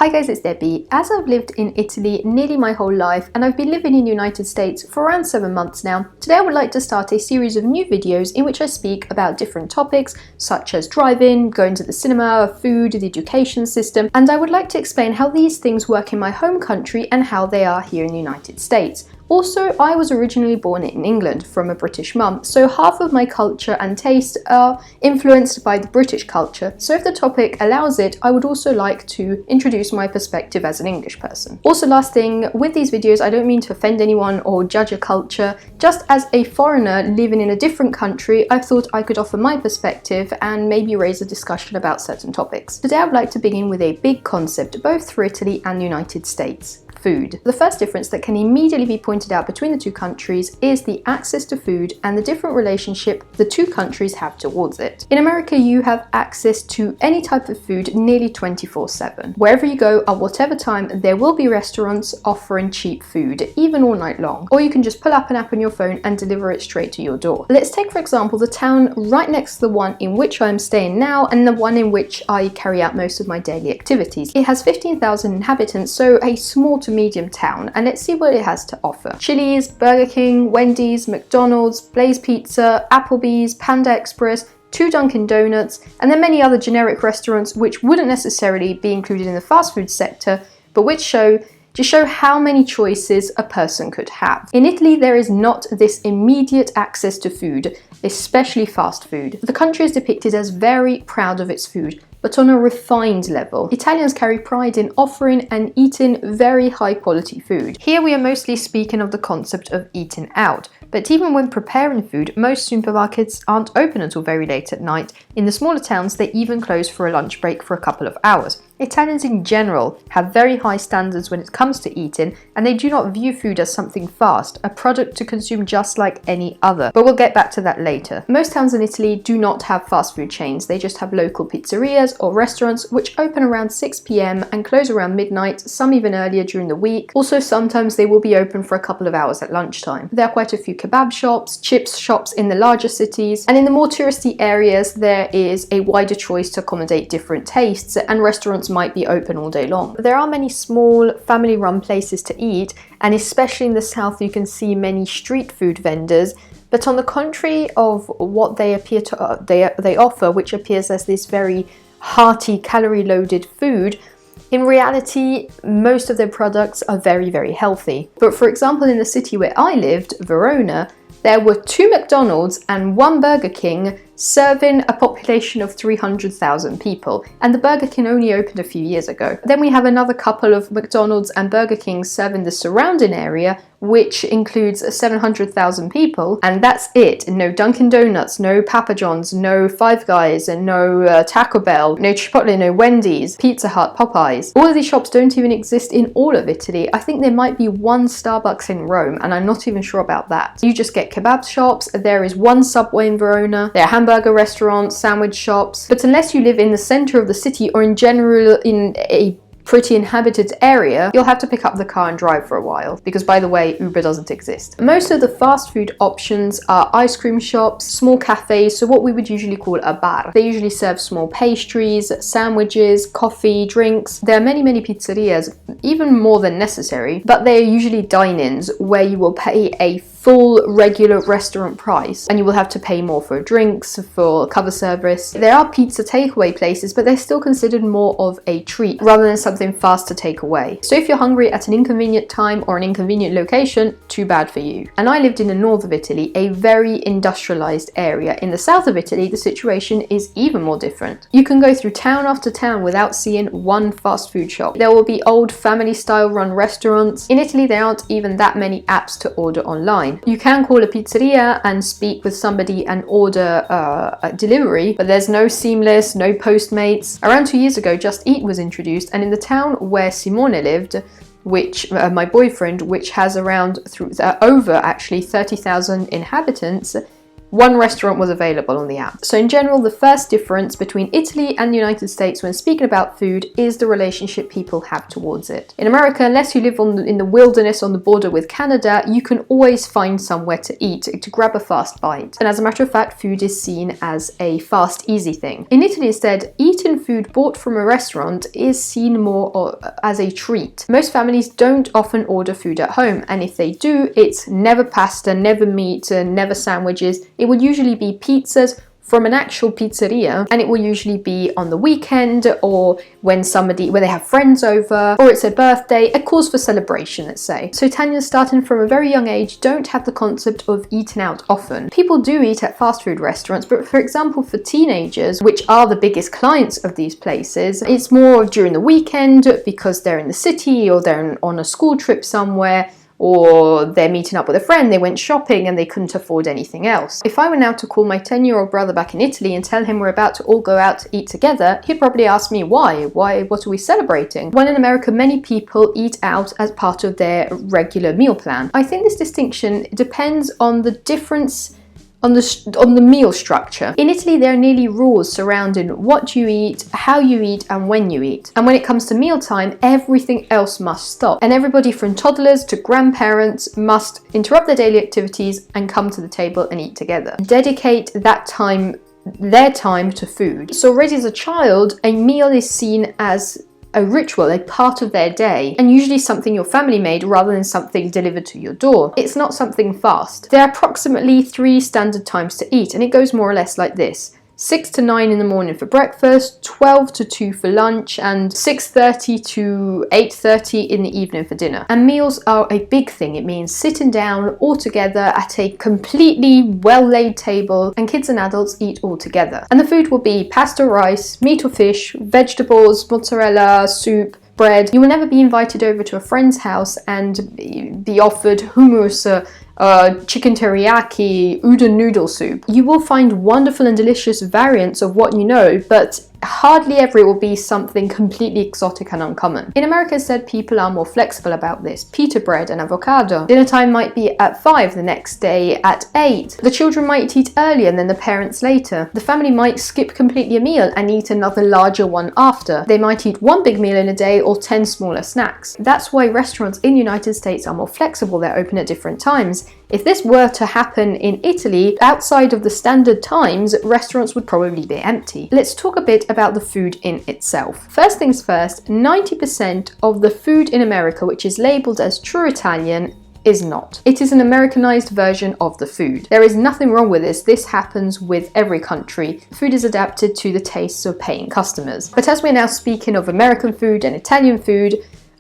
Hi guys, it's Debbie. As I've lived in Italy nearly my whole life and I've been living in the United States for around 7 months now, today I would like to start a series of new videos in which I speak about different topics such as driving, going to the cinema, food, the education system, and I would like to explain how these things work in my home country and how they are here in the United States. Also, I was originally born in England from a British mum, so half of my culture and taste are influenced by the British culture, so if the topic allows it, I would also like to introduce my perspective as an English person. Also, last thing, with these videos I don't mean to offend anyone or judge a culture, just as a foreigner living in a different country, I thought I could offer my perspective and maybe raise a discussion about certain topics. Today I would like to begin with a big concept both for Italy and the United States. Food. The first difference that can immediately be pointed out between the two countries is the access to food and the different relationship the two countries have towards it. In America, you have access to any type of food nearly 24/7. Wherever you go at whatever time, there will be restaurants offering cheap food, even all night long. Or you can just pull up an app on your phone and deliver it straight to your door. Let's take, for example, the town right next to the one in which I'm staying now and the one in which I carry out most of my daily activities. It has 15,000 inhabitants, so a small to medium town, and let's see what it has to offer. Chili's, Burger King, Wendy's, McDonald's, Blaze Pizza, Applebee's, Panda Express, 2 Dunkin' Donuts, and then many other generic restaurants which wouldn't necessarily be included in the fast food sector, but which show how many choices a person could have. In Italy, there is not this immediate access to food, especially fast food. The country is depicted as very proud of its food, but on a refined level. Italians carry pride in offering and eating very high quality food. Here we are mostly speaking of the concept of eating out, but even when preparing food, most supermarkets aren't open until very late at night. In the smaller towns, they even close for a lunch break for a couple of hours. Italians in general have very high standards when it comes to eating, and they do not view food as something fast, a product to consume just like any other. But we'll get back to that later. Most towns in Italy do not have fast food chains, they just have local pizzerias or restaurants which open around 6 p.m. and close around midnight, some even earlier during the week. Also, sometimes they will be open for a couple of hours at lunchtime. There are quite a few kebab shops, chips shops in the larger cities, and in the more touristy areas there is a wider choice to accommodate different tastes, and restaurants might be open all day long. There are many small family-run places to eat, and especially in the south you can see many street food vendors. But on the contrary of what they appear to they offer, which appears as this very hearty, calorie-loaded food, in reality, most of their products are very, very healthy. But for example, in the city where I lived, Verona, there were 2 McDonald's and 1 Burger King serving a population of 300,000 people, and the Burger King only opened a few years ago. Then we have another couple of McDonald's and Burger King serving the surrounding area, which includes 700,000 people, and that's it. No Dunkin' Donuts, no Papa John's, no Five Guys, and no Taco Bell, no Chipotle, no Wendy's, Pizza Hut, Popeyes. All of these shops don't even exist in all of Italy. I think there might be 1 Starbucks in Rome, and I'm not even sure about that. You just get kebab shops, there is 1 Subway in Verona, there are hamburger restaurants, sandwich shops, but unless you live in the center of the city or in general in a pretty inhabited area, you'll have to pick up the car and drive for a while, because by the way, Uber doesn't exist. Most of the fast food options are ice cream shops, small cafes, so what we would usually call a bar. They usually serve small pastries, sandwiches, coffee, drinks. There are many pizzerias, even more than necessary, but they are usually dine-ins where you will pay a full regular restaurant price and you will have to pay more for drinks, for cover service. There are pizza takeaway places, but they're still considered more of a treat rather than something fast to take away. So if you're hungry at an inconvenient time or an inconvenient location, too bad for you. And I lived in the north of Italy, a very industrialized area. In the south of Italy, the situation is even more different. You can go through town after town without seeing 1 fast food shop. There will be old family style run restaurants. In Italy, there aren't even that many apps to order online. You can call a pizzeria and speak with somebody and order a delivery, but there's no Seamless, no Postmates. Around 2 years ago, Just Eat was introduced, and in the town where Simone lived, which my boyfriend, which has around over actually 30,000 inhabitants, one restaurant was available on the app. So in general, the first difference between Italy and the United States when speaking about food is the relationship people have towards it. In America, unless you live in the wilderness on the border with Canada, you can always find somewhere to eat, to grab a fast bite. And as a matter of fact, food is seen as a fast, easy thing. In Italy instead, eating food bought from a restaurant is seen more as a treat. Most families don't often order food at home, and if they do, it's never pasta, never meat, never sandwiches. It would usually be pizzas from an actual pizzeria, and it will usually be on the weekend or when they have friends over, or it's a birthday, a cause for celebration, let's say. So Italians starting from a very young age don't have the concept of eating out often. People do eat at fast food restaurants, but for example for teenagers, which are the biggest clients of these places, it's more during the weekend because they're in the city or they're on a school trip somewhere, or they're meeting up with a friend, they went shopping and they couldn't afford anything else. If I were now to call my 10-year-old brother back in Italy and tell him we're about to all go out to eat together, he'd probably ask me why, what are we celebrating? Well, in America, many people eat out as part of their regular meal plan. I think this distinction depends on the difference on the meal structure. In Italy, there are nearly rules surrounding what you eat, how you eat, and when you eat. And when it comes to mealtime, everything else must stop. And everybody from toddlers to grandparents must interrupt their daily activities and come to the table and eat together. Dedicate that time, their time, to food. So already as a child, a meal is seen as a ritual, a part of their day, and usually something your family made rather than something delivered to your door. It's not something fast. There are approximately 3 standard times to eat, and it goes more or less like this: 6 to 9 in the morning for breakfast, 12 to 2 for lunch, and 6:30 to 8:30 in the evening for dinner. And meals are a big thing. It means sitting down all together at a completely well-laid table, and kids and adults eat all together. And the food will be pasta, rice, meat or fish, vegetables, mozzarella, soup, bread. You will never be invited over to a friend's house and be offered hummus, chicken teriyaki, udon noodle soup. You will find wonderful and delicious variants of what you know, but hardly ever it will be something completely exotic and uncommon. In America, instead, people are more flexible about this. Pita bread and avocado. Dinner time might be at 5, the next day at 8. The children might eat earlier and then the parents later. The family might skip completely a meal and eat another larger one after. They might eat 1 big meal in a day or 10 smaller snacks. That's why restaurants in the United States are more flexible. They're open at different times. If this were to happen in Italy, outside of the standard times, restaurants would probably be empty. Let's talk a bit about the food in itself. First things first, 90% of the food in America, which is labeled as true Italian, is not. It is an Americanized version of the food. There is nothing wrong with this. This happens with every country. Food is adapted to the tastes of paying customers. But as we're now speaking of American food and Italian food,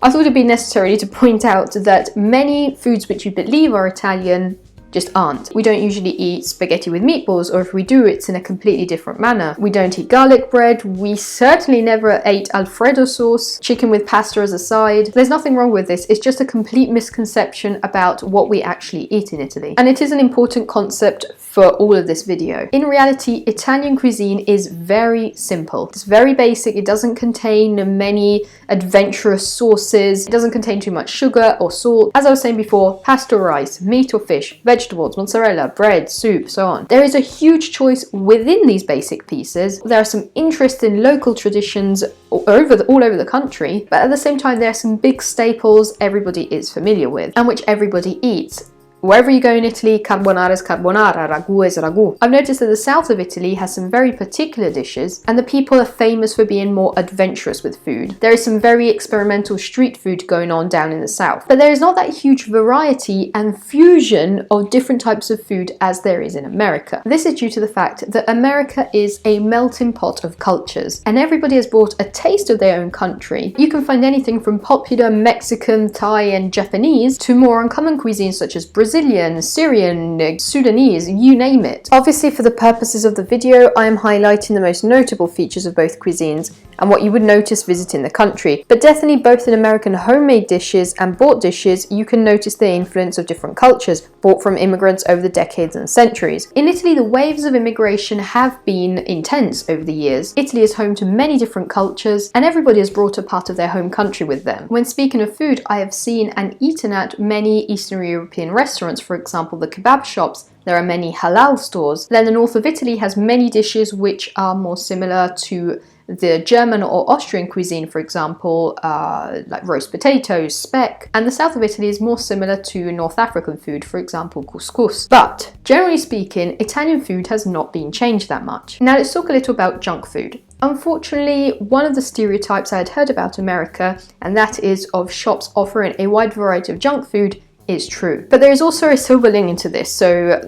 I thought it'd be necessary to point out that many foods which you believe are Italian just aren't. We don't usually eat spaghetti with meatballs, or if we do, it's in a completely different manner. We don't eat garlic bread. We certainly never ate Alfredo sauce, chicken with pasta as a side. There's nothing wrong with this. It's just a complete misconception about what we actually eat in Italy. And it is an important concept for all of this video. In reality, Italian cuisine is very simple. It's very basic. It doesn't contain many adventurous sauces. It doesn't contain too much sugar or salt. As I was saying before, pasta, rice, meat or fish, vegetables, mozzarella, bread, soup, so on. There is a huge choice within these basic pieces. There are some interesting local traditions all over the country, but at the same time, there are some big staples everybody is familiar with and which everybody eats. Wherever you go in Italy, carbonara is carbonara, ragu is ragu. I've noticed that the south of Italy has some very particular dishes, and the people are famous for being more adventurous with food. There is some very experimental street food going on down in the south, but there is not that huge variety and fusion of different types of food as there is in America. This is due to the fact that America is a melting pot of cultures, and everybody has brought a taste of their own country. You can find anything from popular Mexican, Thai, and Japanese to more uncommon cuisines such as Brazilian, Syrian, Sudanese, you name it. Obviously, for the purposes of the video, I am highlighting the most notable features of both cuisines and what you would notice visiting the country. But definitely both in American homemade dishes and bought dishes, you can notice the influence of different cultures brought from immigrants over the decades and centuries. In Italy, the waves of immigration have been intense over the years. Italy is home to many different cultures, and everybody has brought a part of their home country with them. When speaking of food, I have seen and eaten at many Eastern European restaurants, for example, the kebab shops, There are many halal stores. Then the north of Italy has many dishes which are more similar to the German or Austrian cuisine, for example, like roast potatoes, speck. And the south of Italy is more similar to North African food, for example, couscous. But generally speaking, Italian food has not been changed that much. Now let's talk a little about junk food. Unfortunately, one of the stereotypes I had heard about America, and that is of shops offering a wide variety of junk food, is true. But there is also a silver lining to this, so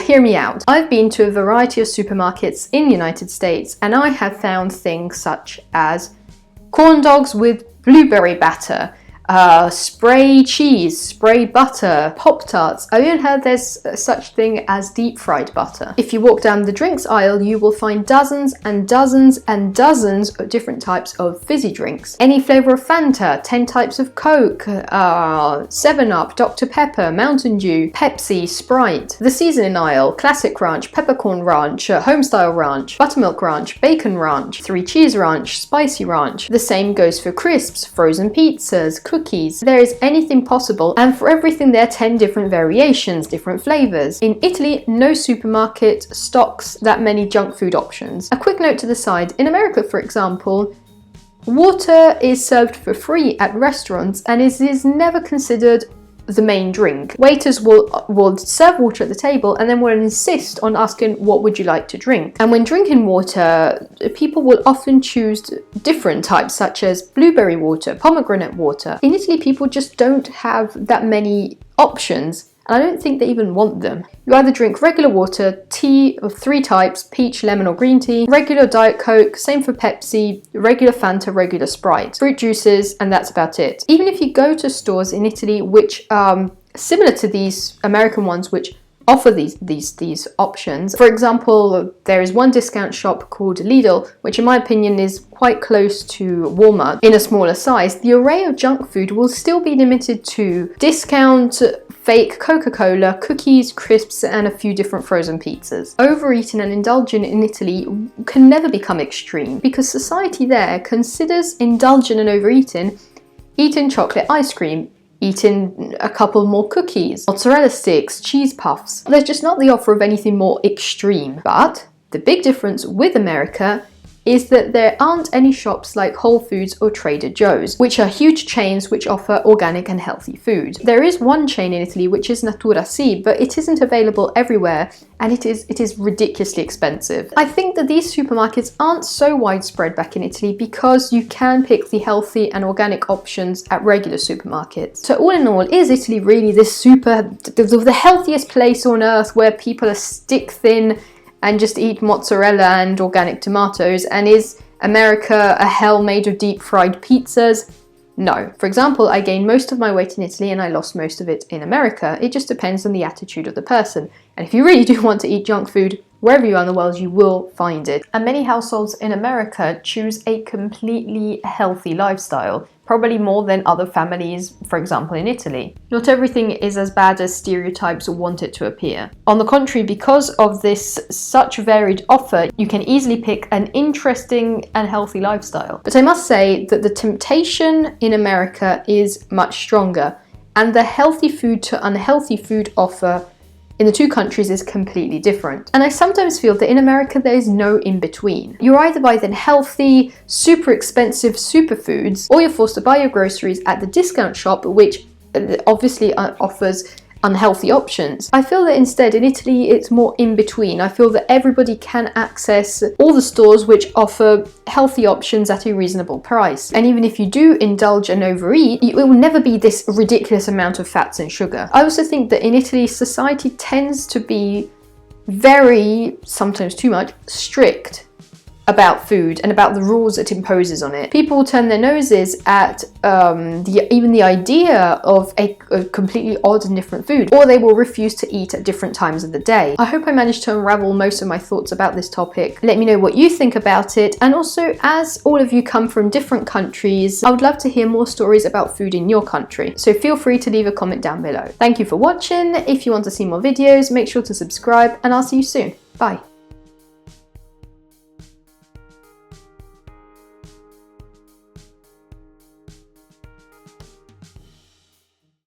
hear me out. I've been to a variety of supermarkets in the United States, and I have found things such as corn dogs with blueberry batter, spray cheese, spray butter, Pop-Tarts. I even heard there's such thing as deep fried butter. If you walk down the drinks aisle, you will find dozens and dozens and dozens of different types of fizzy drinks. Any flavour of Fanta, 10 types of Coke, 7-Up, Dr. Pepper, Mountain Dew, Pepsi, Sprite. The seasoning aisle, Classic Ranch, Peppercorn Ranch, Homestyle Ranch, Buttermilk Ranch, Bacon Ranch, 3 Cheese Ranch, Spicy Ranch. The same goes for crisps, frozen pizzas, cookies. There is anything possible, and for everything there are 10 different variations, different flavours. In Italy, no supermarket stocks that many junk food options. A quick note to the side, in America, for example, water is served for free at restaurants and is never considered the main drink. Waiters will serve water at the table and then will insist on asking, what would you like to drink? And when drinking water, people will often choose different types, such as blueberry water, pomegranate water. In Italy, people just don't have that many options, and I don't think they even want them. You either drink regular water, tea of 3 types, peach, lemon or green tea, regular Diet Coke, same for Pepsi, regular Fanta, regular Sprite, fruit juices, and that's about it. Even if you go to stores in Italy which are similar to these American ones which offer these options. For example, there is one discount shop called Lidl, which in my opinion is quite close to Walmart in a smaller size. The array of junk food will still be limited to discount fake Coca-Cola, cookies, crisps, and a few different frozen pizzas. Overeating and indulging in Italy can never become extreme because society there considers indulging and overeating eating chocolate ice cream, eating a couple more cookies, mozzarella sticks, cheese puffs. There's just not the offer of anything more extreme. But the big difference with America is that there aren't any shops like Whole Foods or Trader Joe's, which are huge chains which offer organic and healthy food. There is one chain in Italy which is Natura Sì, but it isn't available everywhere and it is ridiculously expensive. I think that these supermarkets aren't so widespread back in Italy because you can pick the healthy and organic options at regular supermarkets. So all in all, is Italy really the healthiest place on earth where people are stick thin and just eat mozzarella and organic tomatoes? And is America a hell made of deep fried pizzas? No. For example, I gained most of my weight in Italy and I lost most of it in America. It just depends on the attitude of the person. And if you really do want to eat junk food, wherever you are in the world, you will find it. And many households in America choose a completely healthy lifestyle, probably more than other families, for example, in Italy. Not everything is as bad as stereotypes want it to appear. On the contrary, because of this such varied offer, you can easily pick an interesting and healthy lifestyle. But I must say that the temptation in America is much stronger, and the healthy food to unhealthy food offer in the two countries is completely different. And I sometimes feel that in America there is no in-between. You're either buying healthy, super expensive superfoods, or you're forced to buy your groceries at the discount shop, which obviously offers unhealthy options. I feel that instead in Italy it's more in between. I feel that everybody can access all the stores which offer healthy options at a reasonable price. And even if you do indulge and overeat, it will never be this ridiculous amount of fats and sugar. I also think that in Italy society tends to be very, sometimes too much, strict about food and about the rules it imposes on it. People will turn their noses at even the idea of a completely odd and different food, or they will refuse to eat at different times of the day. I hope I managed to unravel most of my thoughts about this topic. Let me know what you think about it, and also, as all of you come from different countries, I would love to hear more stories about food in your country, so feel free to leave a comment down below. Thank you for watching. If you want to see more videos, make sure to subscribe, and I'll see you soon. Bye.